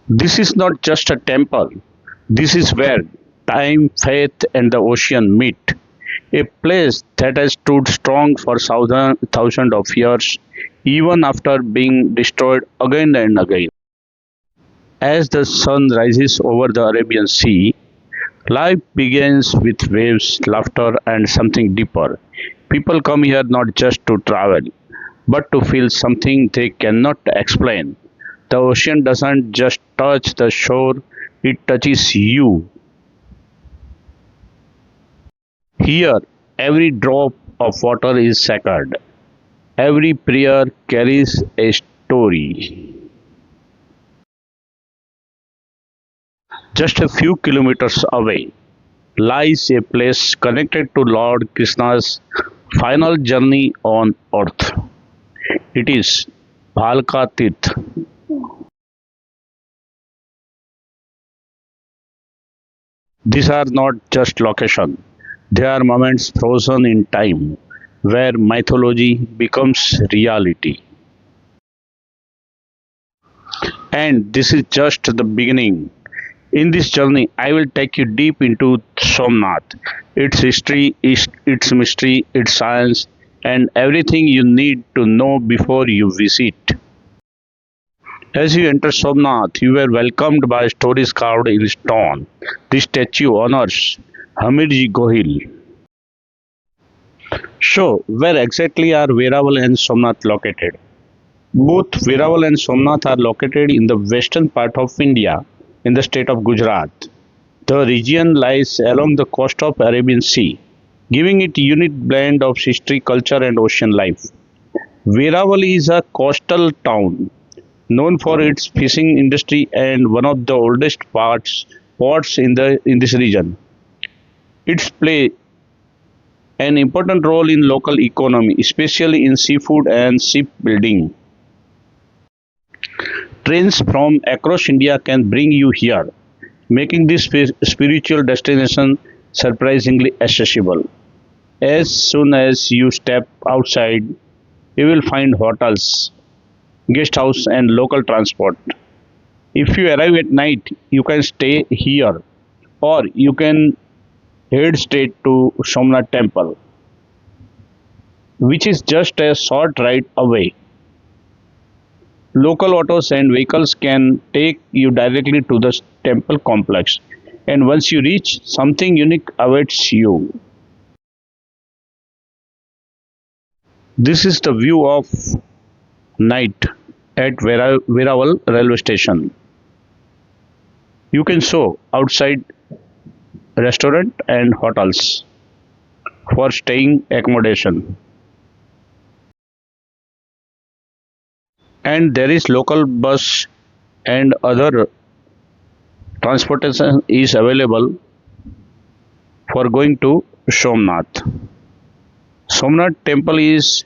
This is not just a temple. This is where time, faith, and the ocean meet. A place that has stood strong for thousands of years, even after being destroyed again and again. As the sun rises over the Arabian Sea, life begins with waves, laughter, and something deeper. People come here not just to travel, but to feel something they cannot explain. The ocean doesn't just touch the shore, it touches you. Here, every drop of water is sacred. Every prayer carries a story. Just a few kilometers away lies a place connected to Lord Krishna's final journey on earth. It is Bhalka Tirth. These are not just locations, they are moments frozen in time where mythology becomes reality. And this is just the beginning. In this journey, I will take you deep into Somnath, its history, its mystery, its science, and everything you need to know before you visit. As you enter Somnath, you were welcomed by stories carved in stone. This statue honors Hamirji Gohil. So, where exactly are Veraval and Somnath located? Both Veraval and Somnath are located in the western part of India, in the state of Gujarat. The region lies along the coast of Arabian Sea, giving it a unique blend of history, culture, and ocean life. Veraval is a coastal town known for its fishing industry and one of the oldest ports in this region. It plays an important role in local economy, especially in seafood and shipbuilding. Trains from across India can bring you here, making this spiritual destination surprisingly accessible. As soon as you step outside, you will find hotels, guest house, and local transport. If you arrive at night, you can stay here, or you can head straight to Somnath Temple, which is just a short ride away. Local autos and vehicles can take you directly to the temple complex, and once you reach, something unique awaits you. This is the view of night at Veraval railway station. You can show outside restaurant and hotels for staying accommodation. And there is local bus and other transportation is available for going to Somnath. Somnath temple is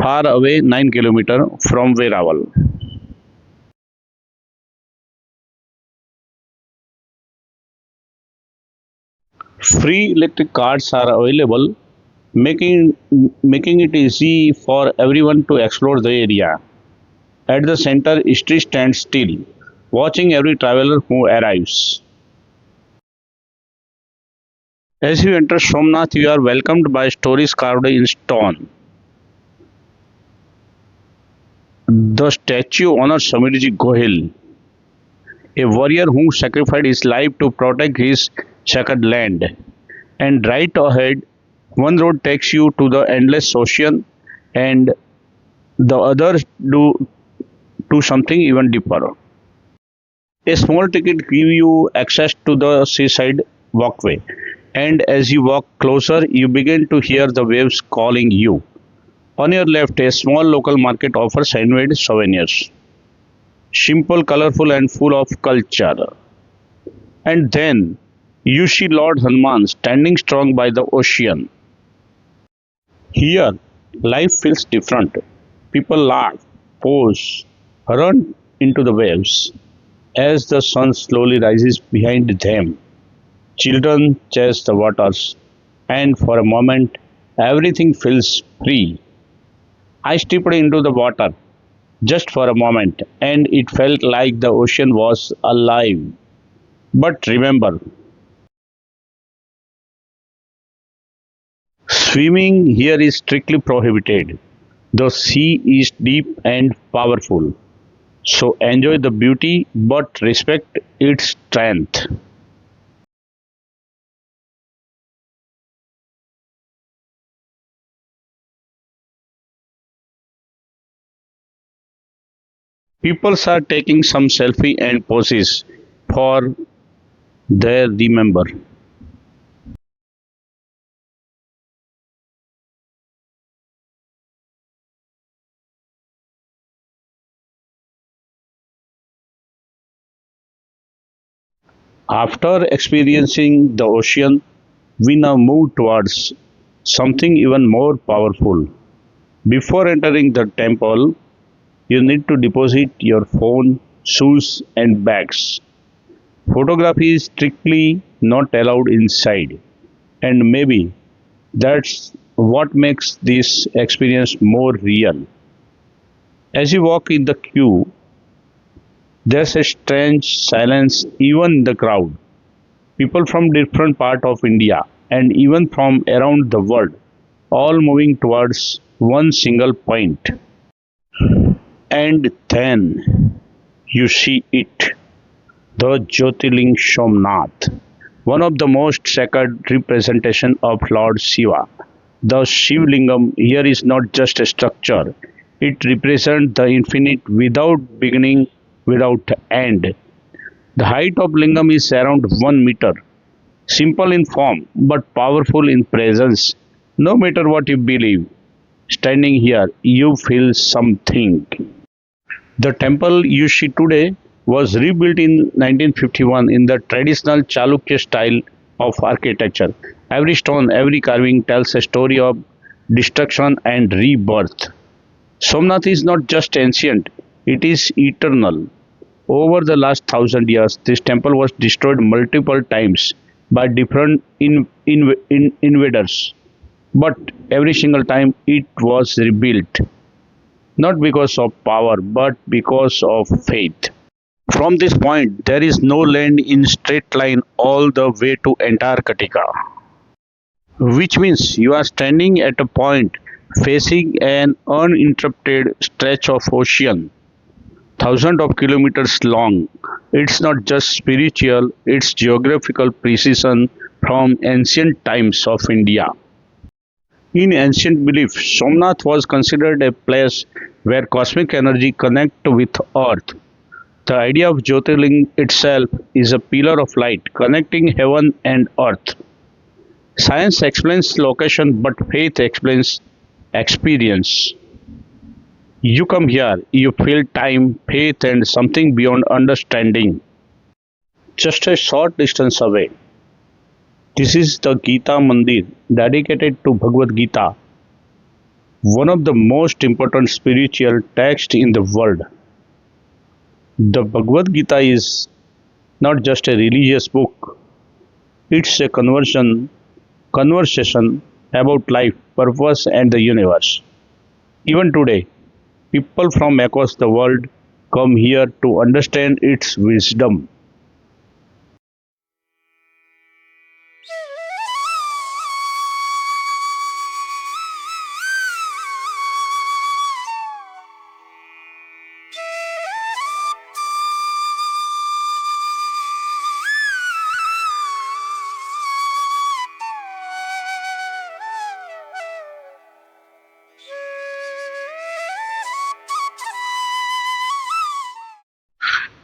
far away 9 kilometers from Veraval. Free electric cars are available, making making it easy for everyone to explore the area. At the center, history stands still, watching every traveler who arrives. As you enter Somnath, you are welcomed by stories carved in stone. The statue honors Samirji Gohil, a warrior who sacrificed his life to protect his sacred land. And right ahead, one road takes you to the endless ocean, and the other do to something even deeper. A small ticket gives you access to the seaside walkway, and as you walk closer, you begin to hear the waves calling you. On your left, a small local market offers handmade souvenirs, simple, colorful, and full of culture. And then you see Lord Hanuman standing strong by the ocean. Here, life feels different. People laugh, pose, run into the waves. As the sun slowly rises behind them, children chase the waters, and for a moment, everything feels free. I stepped into the water, just for a moment, and it felt like the ocean was alive. But remember, swimming here is strictly prohibited. The sea is deep and powerful, so enjoy the beauty but respect its strength. People are taking some selfie and poses for their remember. After experiencing the ocean, we now move towards something even more powerful. Before entering the temple, you need to deposit your phone, shoes, and bags. Photography is strictly not allowed inside, and maybe that's what makes this experience more real. As you walk in the queue, there's a strange silence even in the crowd. People from different parts of India and even from around the world all moving towards one single point. And then you see it, the Jyotirling Somnath, one of the most sacred representation of Lord Shiva. The Shivlingam here is not just a structure, it represents the infinite without beginning, without end. The height of Lingam is around 1 meter, simple in form but powerful in presence. No matter what you believe, standing here, you feel something. The temple you see today was rebuilt in 1951 in the traditional Chalukya style of architecture. Every stone, every carving tells a story of destruction and rebirth. Somnath is not just ancient, it is eternal. Over the last 1,000 years, this temple was destroyed multiple times by different invaders, but every single time it was rebuilt, not because of power but because of faith. From this point, there is no land in straight line all the way to Antarctica, which means you are standing at a point facing an uninterrupted stretch of ocean, thousands of kilometers long. It's not just spiritual, it's geographical precision from ancient times of India. In ancient belief, Somnath was considered a place where cosmic energy connects with earth. The idea of Jyotirling itself is a pillar of light connecting heaven and earth. Science explains location, but faith explains experience. You come here, you feel time, faith, and something beyond understanding. Just a short distance away, this is the Gita Mandir dedicated to Bhagavad Gita, one of the most important spiritual texts in the world. The Bhagavad Gita is not just a religious book, it's a conversation about life, purpose, and the universe. Even today, people from across the world come here to understand its wisdom.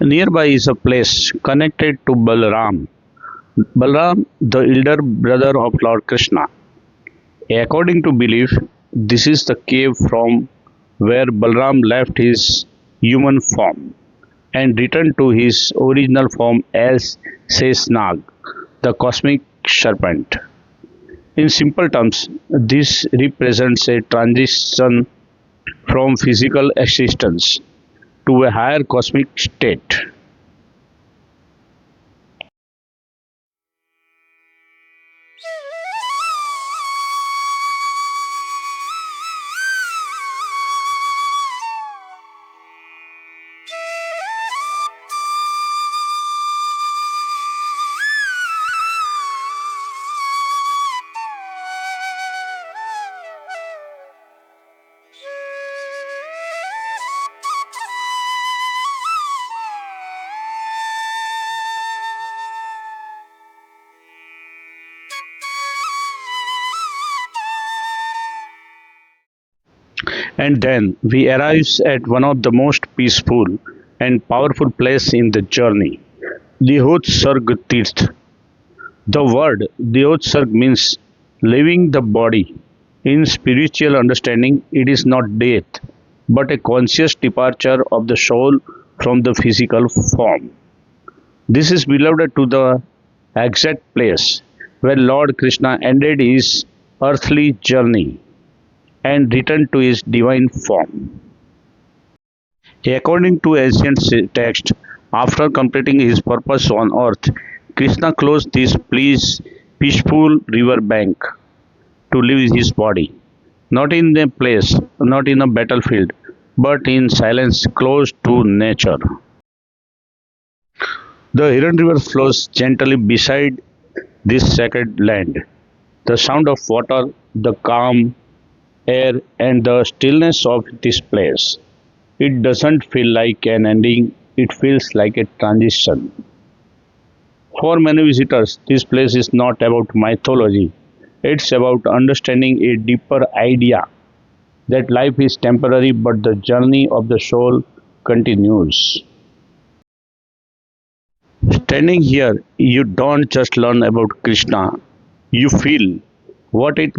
Nearby is a place connected to Balaram. Balaram, the elder brother of Lord Krishna. According to belief, this is the cave from where Balaram left his human form and returned to his original form as Sesnag, the cosmic serpent. In simple terms, this represents a transition from physical existence to a higher cosmic state. And then we arrive at one of the most peaceful and powerful places in the journey, Sarg Tirth. The word Sarg means leaving the body. In spiritual understanding, it is not death, but a conscious departure of the soul from the physical form. This is beloved to the exact place where Lord Krishna ended his earthly journey and returned to his divine form. According to ancient text, after completing his purpose on earth, Krishna closed this peaceful river bank to leave his body, not in a place, not in a battlefield, but in silence close to nature. The Hiran River flows gently beside this sacred land. The sound of water, the calm air, and the stillness of this place. It doesn't feel like an ending, it feels like a transition. For many visitors, this place is not about mythology, it's about understanding a deeper idea that life is temporary but the journey of the soul continues. Standing here, you don't just learn about Krishna, you feel what it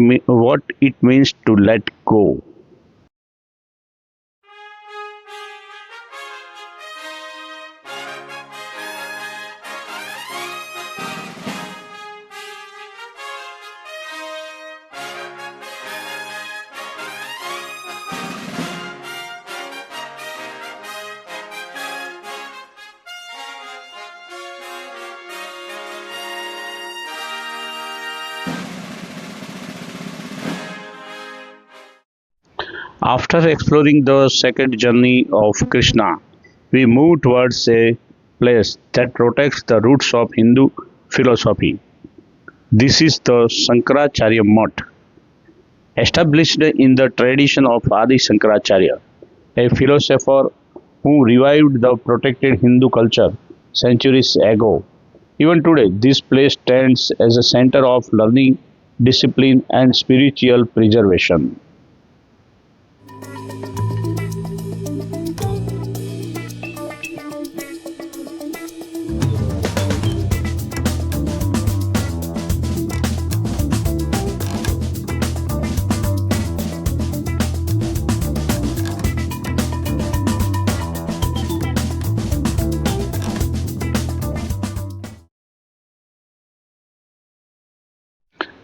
means to let go. After exploring the sacred journey of Krishna, we move towards a place that protects the roots of Hindu philosophy. This is the Shankaracharya Mutt, established in the tradition of Adi Shankaracharya, a philosopher who revived the protected Hindu culture centuries ago. Even today, this place stands as a center of learning, discipline, and spiritual preservation.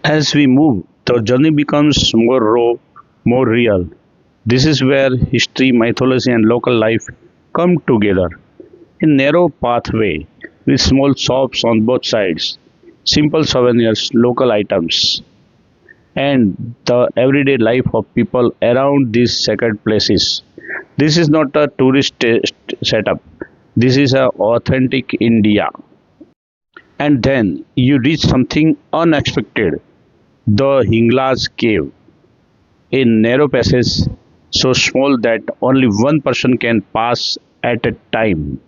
As we move, the journey becomes more raw, more real. This is where history, mythology, and local life come together. A narrow pathway with small shops on both sides, simple souvenirs, local items, and the everyday life of people around these sacred places. This is not a tourist setup. This is a authentic India. And then you reach something unexpected, the Hinglas cave, a narrow passage so small that only one person can pass at a time.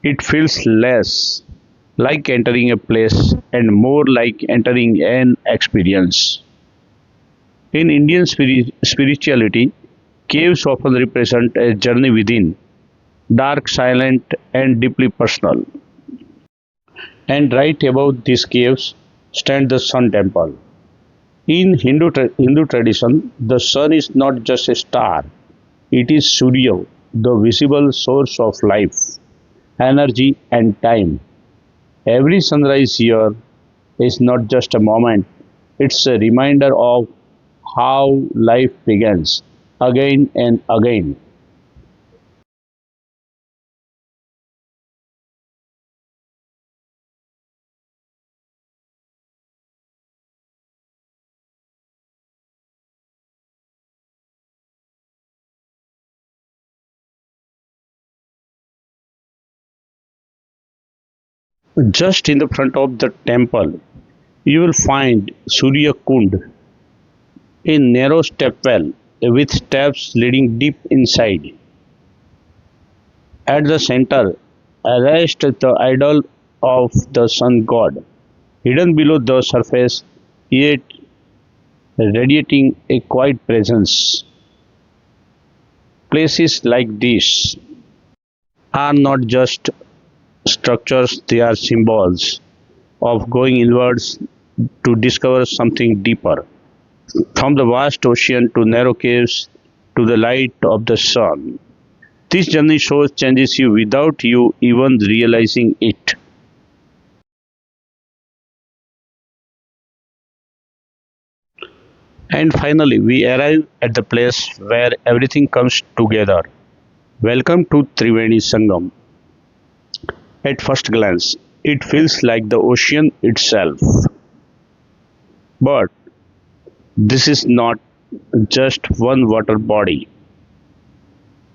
It feels less like entering a place and more like entering an experience. In Indian spirituality, caves often represent a journey within, dark, silent, and deeply personal. And right above these caves stands the Sun Temple. In Hindu tradition, the sun is not just a star, it is Surya, the visible source of life, energy, and time. Every sunrise here is not just a moment, it's a reminder of how life begins again and again. Just in the front of the temple, you will find Surya Kund, a narrow step well with steps leading deep inside. At the center rests the idol of the sun god, hidden below the surface, yet radiating a quiet presence. Places like this are not just structures, they are symbols of going inwards to discover something deeper. From the vast ocean to narrow caves to the light of the sun. This journey shows changes you without you even realizing it. And finally, we arrive at the place where everything comes together. Welcome to Triveni Sangam. At first glance, it feels like the ocean itself. But this is not just one water body.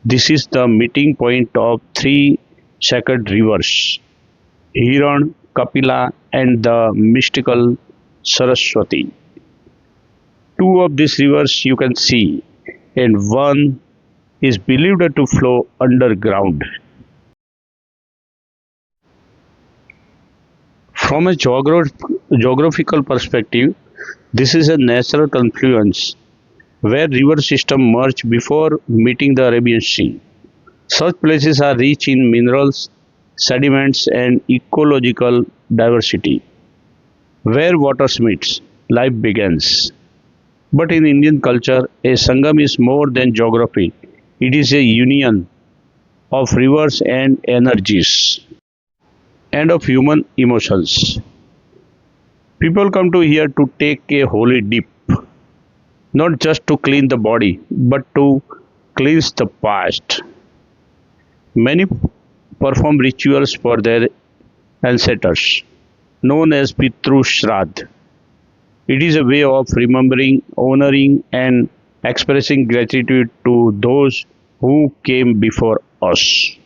This is the meeting point of three sacred rivers Hiran, Kapila, and the mystical Saraswati. Two of these rivers you can see, and one is believed to flow underground. From a geographical perspective, this is a natural confluence where river systems merge before meeting the Arabian Sea. Such places are rich in minerals, sediments, and ecological diversity. Where water meets, life begins. But in Indian culture, a Sangam is more than geography. It is a union of rivers and energies and of human emotions. People come to here to take a holy dip, not just to clean the body, but to cleanse the past. Many perform rituals for their ancestors, known as Pitru Shraddh. It is a way of remembering, honoring, and expressing gratitude to those who came before us.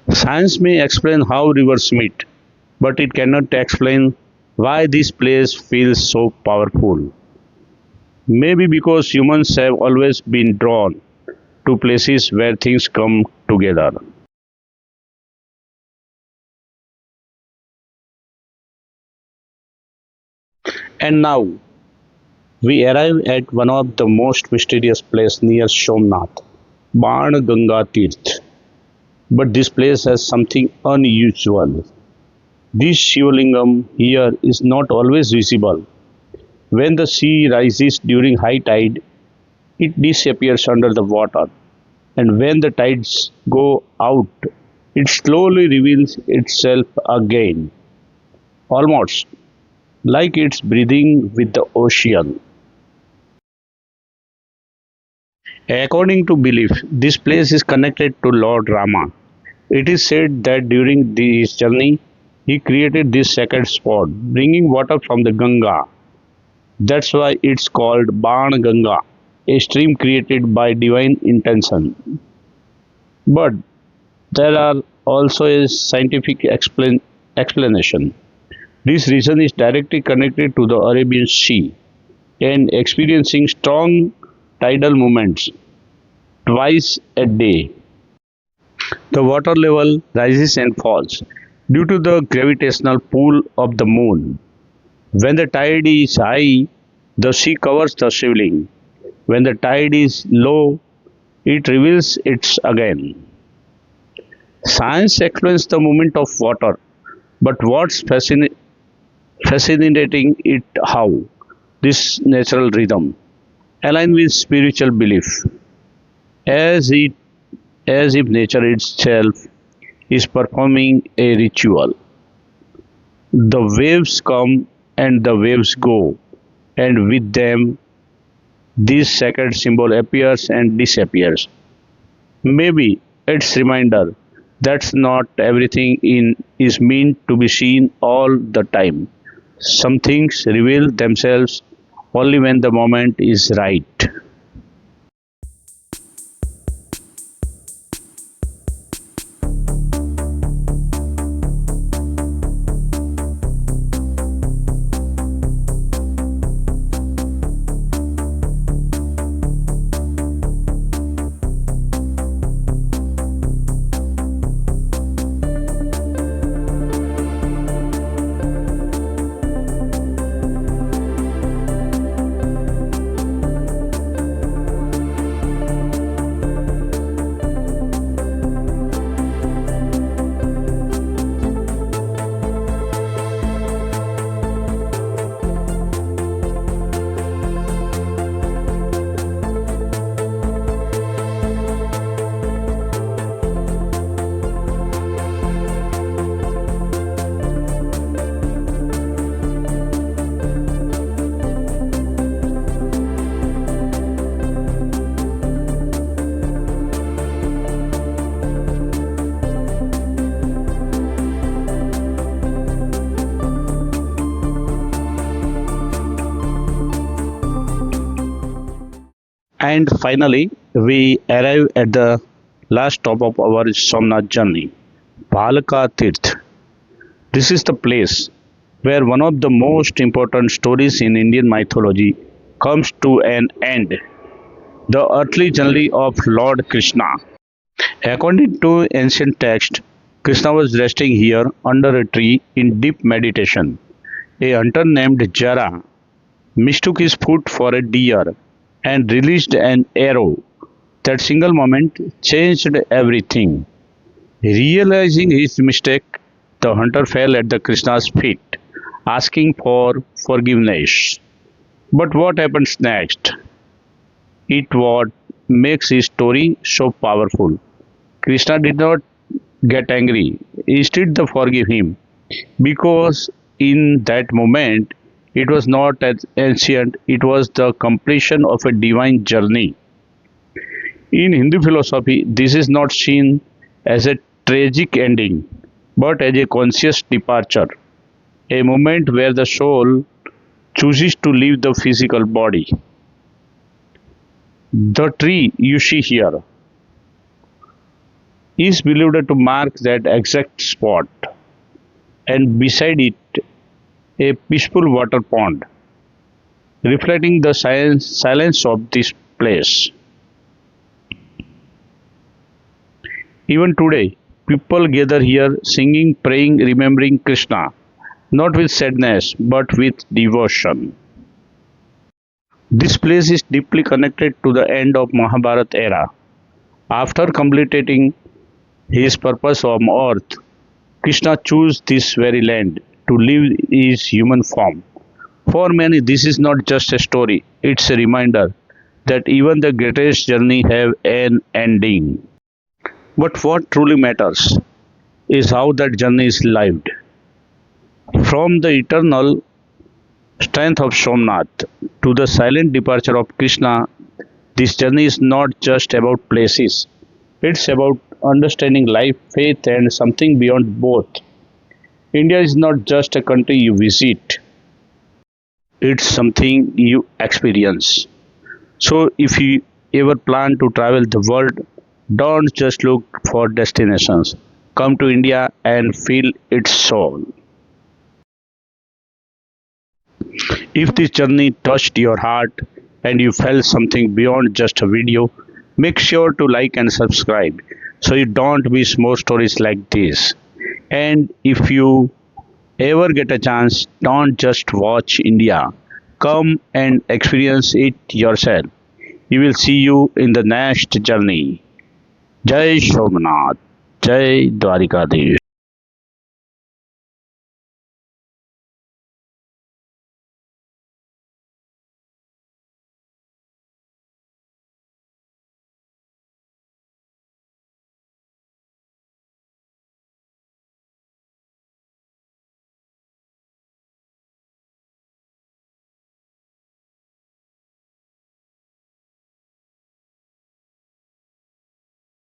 Science may explain how rivers meet, but it cannot explain why this place feels so powerful. Maybe because humans have always been drawn to places where things come together. And now we arrive at one of the most mysterious places near Somnath, Ban Ganga Tirth. But this place has something unusual. This Shivlingam here is not always visible. When the sea rises during high tide, it disappears under the water, and when the tides go out, it slowly reveals itself again, almost like it's breathing with the ocean. According to belief, this place is connected to Lord Rama. It is said that during his journey, he created this sacred spot, bringing water from the Ganga. That's why it's called Ban Ganga, a stream created by divine intention. But there are also a scientific explanation. This region is directly connected to the Arabian Sea and experiencing strong tidal movements twice a day. The water level rises and falls due to the gravitational pull of the moon. When the tide is high, the sea covers the shivling. When the tide is low, it reveals it again. Science explains the movement of water, but what's fascinating is how this natural rhythm aligns with spiritual belief, as it as if nature itself is performing a ritual. The waves come and the waves go, and with them this sacred symbol appears and disappears. Maybe it's reminder that not everything in is meant to be seen all the time. Some things reveal themselves only when the moment is right. And finally, we arrive at the last stop of our Somnath journey, Bhalaka Tirth. This is the place where one of the most important stories in Indian mythology comes to an end, the earthly journey of Lord Krishna. According to ancient text, Krishna was resting here under a tree in deep meditation. A hunter named Jara mistook his foot for a deer and released an arrow. That single moment changed everything. Realizing his mistake, the hunter fell at the Krishna's feet, asking for forgiveness. But what happens next? It what makes his story so powerful. Krishna did not get angry. Instead, they forgive him because in that moment it was not as ancient, it was the completion of a divine journey. In Hindu philosophy, this is not seen as a tragic ending but as a conscious departure, a moment where the soul chooses to leave the physical body. The tree you see here is believed to mark that exact spot, and beside it, a peaceful water pond, reflecting the silence of this place. Even today, people gather here singing, praying, remembering Krishna, not with sadness but with devotion. This place is deeply connected to the end of Mahabharata era. After completing his purpose on earth, Krishna chose this very land to live his human form. For many, this is not just a story, it's a reminder that even the greatest journey have an ending. But what truly matters is how that journey is lived. From the eternal strength of Somnath to the silent departure of Krishna, this journey is not just about places. It's about understanding life, faith, and something beyond both. India is not just a country you visit, it's something you experience. So, if you ever plan to travel the world, don't just look for destinations. Come to India and feel its soul. If this journey touched your heart and you felt something beyond just a video, make sure to like and subscribe so you don't miss more stories like this. And if you ever get a chance, don't just watch India. Come and experience it yourself. We will see you in the next journey. Jai Somnath, Jai Dwarikadesh.